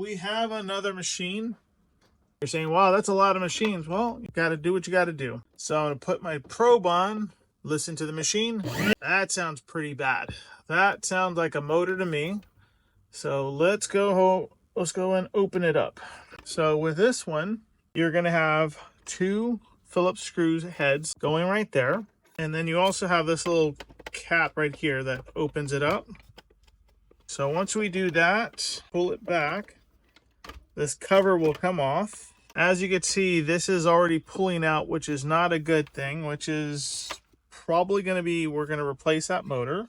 we have another machine. You're saying, wow, that's a lot of machines. Well, you got to do what you got to do. So I'm going to put my probe on, listen to the machine. That sounds pretty bad. That sounds like a motor to me. So let's go and open it up. So with this one, you're going to have two Phillips screws heads going right there. And then you also have this little cap right here that opens it up. So once we do that, pull it back, this cover will come off. As you can see, this is already pulling out, which is not a good thing, which is probably going to be, we're going to replace that motor.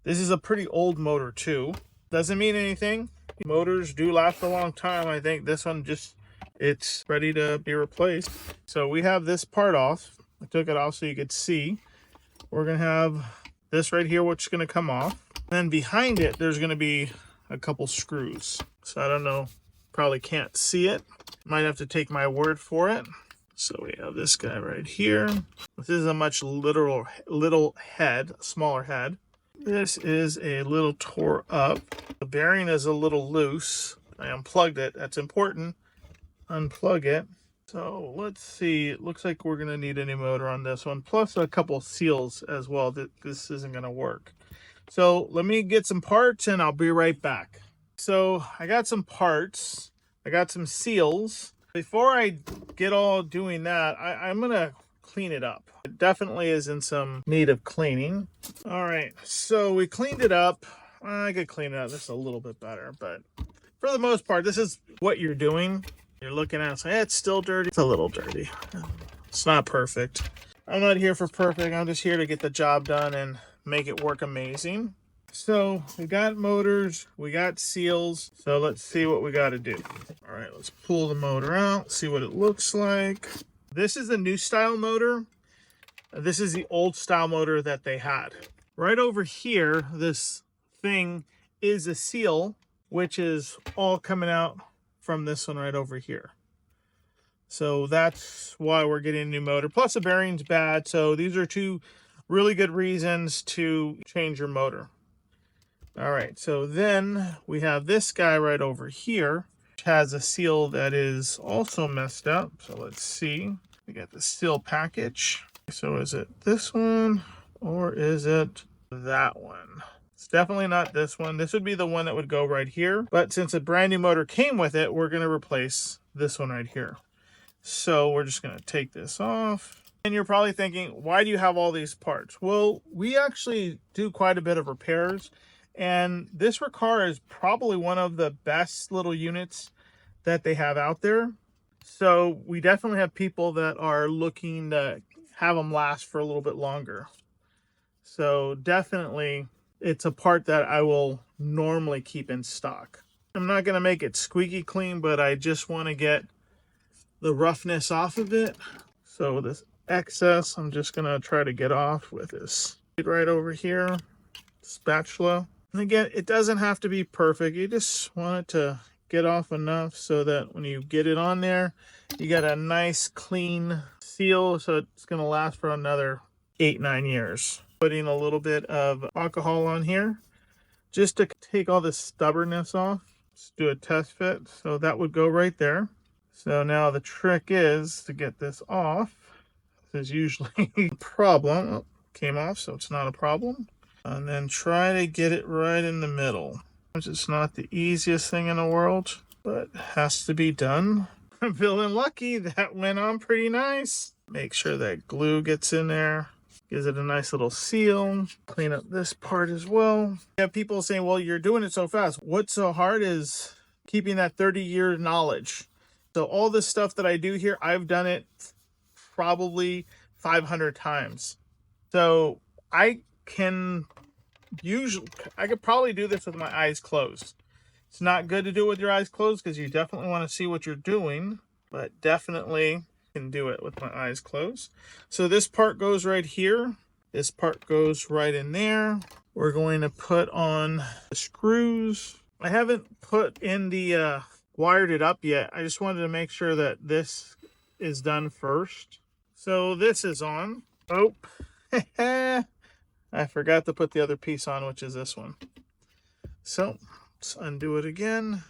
This is a pretty old motor too. Doesn't mean anything. Motors do last a long time. I think this one it's ready to be replaced. So we have this part off. I took it off so you could see. We're going to have this right here, which is going to come off. Then behind it, there's going to be a couple screws. So I don't know, probably can't see it. Might have to take my word for it. So we have this guy right here. This is a much little head, smaller head. This is a little tore up. The bearing is a little loose. I unplugged it. That's important. Unplug it. So let's see. It looks like we're going to need a new motor on this one, plus a couple seals as well. This isn't going to work. So let me get some parts and I'll be right back. So I got some parts. I got some seals. Before I get all doing that, I'm going to clean it up. It definitely is in some need of cleaning. All right, so we cleaned it up. I could clean it up just a little bit better, but for the most part, this is what you're doing. You're looking at it and saying, hey, it's still dirty. It's a little dirty. It's not perfect. I'm not here for perfect. I'm just here to get the job done and make it work amazing. So we got motors, we got seals. So let's see what we got to do. All right, let's pull the motor out, see what it looks like. This is the new style motor. This is the old style motor that they had. Right over here, this thing is a seal, which is all coming out from this one right over here. So that's why we're getting a new motor. Plus the bearing's bad. So these are two really good reasons to change your motor. All right, so then we have this guy right over here, which has a seal that is also messed up. So let's see. We got the seal package. So is it this one or is it that one? It's definitely not this one. This would be the one that would go right here. But since a brand new motor came with it, we're going to replace this one right here. So we're just going to take this off. And you're probably thinking, why do you have all these parts? Well, we actually do quite a bit of repairs. And this Riccar is probably one of the best little units that they have out there. So we definitely have people that are looking to have them last for a little bit longer. So definitely it's a part that I will normally keep in stock. I'm not going to make it squeaky clean, but I just want to get the roughness off of it. So this excess, I'm just going to try to get off with this right over here, spatula. And again, it doesn't have to be perfect. You just want it to get off enough so that when you get it on there, you got a nice clean seal. So it's going to last for another 8-9 years. Putting a little bit of alcohol on here just to take all the stubbornness off. Let's do a test fit. So that would go right there. So now the trick is to get this off. This is usually a problem. Oh, came off, so it's not a problem. And then try to get it right in the middle. It's not the easiest thing in the world, but has to be done. I'm feeling lucky. That went on pretty nice. Make sure that glue gets in there. Gives it a nice little seal. Clean up this part as well. You have people saying, well, you're doing it so fast. What's so hard is keeping that 30-year knowledge. So all this stuff that I do here, I've done it probably 500 times. So I could probably do this with my eyes closed. It's not good to do it with your eyes closed because you definitely want to see what you're doing, but definitely can do it with my eyes closed. So this part goes right here. This part goes right in there. We're going to put on the screws. I haven't put in the wired it up yet. I just wanted to make sure that this is done first. So this is on. Oh, I forgot to put the other piece on, which is this one. So let's undo it again.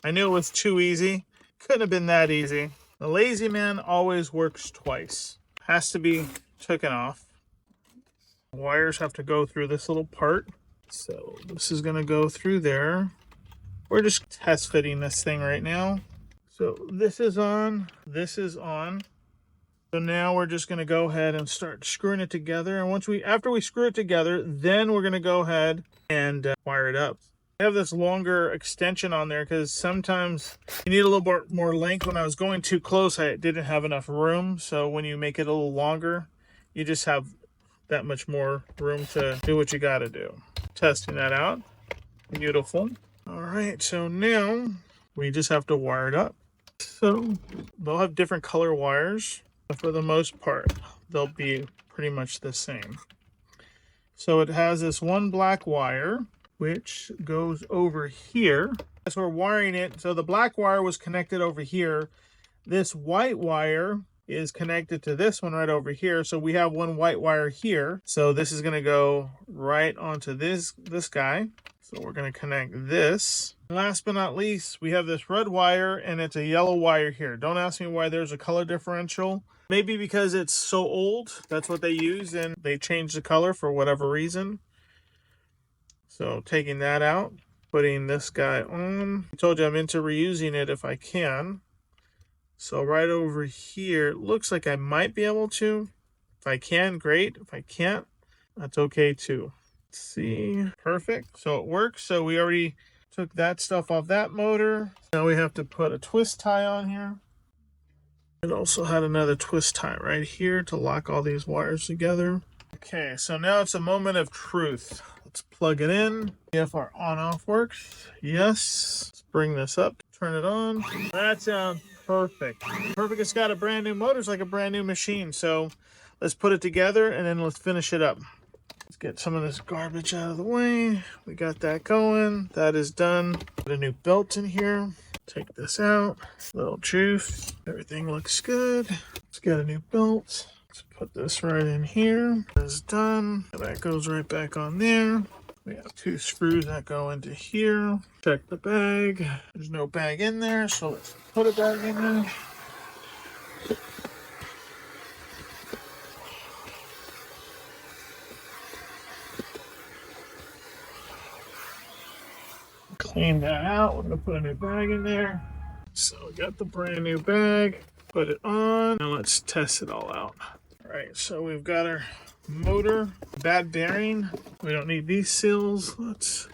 I knew it was too easy. Couldn't have been that easy. The lazy man always works twice. Has to be taken off. Wires have to go through this little part. So this is going to go through there. We're just test fitting this thing right now. So this is on. This is on. So now we're just going to go ahead and start screwing it together. And after we screw it together, then we're going to go ahead and wire it up. I have this longer extension on there because sometimes you need a little bit more length. When I was going too close, I didn't have enough room. So when you make it a little longer, you just have that much more room to do what you got to do. Testing that out. Beautiful. All right, so now we just have to wire it up. So they'll have different color wires, but for the most part, they'll be pretty much the same. So it has this one black wire, which goes over here. As we're wiring it, so the black wire was connected over here. This white wire is connected to this one right over here. So we have one white wire here. So this is going to go right onto this guy. So we're going to connect this. Last but not least, we have this red wire and it's a yellow wire here. Don't ask me why there's a color differential. Maybe because it's so old, that's what they use, and they changed the color for whatever reason. So taking that out, putting this guy on. I told you I'm into reusing it if I can. So right over here, it looks like I might be able to. If I can, great. If I can't, that's okay too. Let's see, perfect. So it works. So we already took that stuff off that motor. Now we have to put a twist tie on here. It also had another twist tie right here to lock all these wires together. Okay, so now it's a moment of truth. Let's plug it in. If our on-off works. Yes. Let's bring this up. Turn it on. That sounds perfect. Perfect. It's got a brand new motor. It's like a brand new machine. So let's put it together and then let's finish it up. Let's get some of this garbage out of the way. We got that going. That is done. Put a new belt in here. Take this out. Little juice. Everything looks good. Let's get a new belt. Let's put this right in here. That's done. That goes right back on there. We have 2 screws that go into here. Check the bag. There's no bag in there, so let's put a bag in there. Clean that out. We're gonna put a new bag in there. So we got the brand new bag. Put it on. Now let's test it all out. All right, so we've got our motor, bad bearing. We don't need these seals. Let's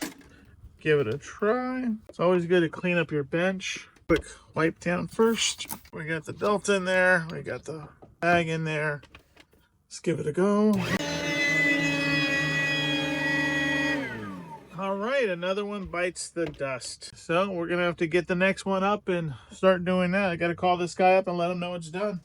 give it a try. It's always good to clean up your bench. Quick wipe down first. We got the belt in there. We got the bag in there. Let's give it a go. All right, another one bites the dust. So we're gonna have to get the next one up and start doing that. I gotta call this guy up and let him know it's done.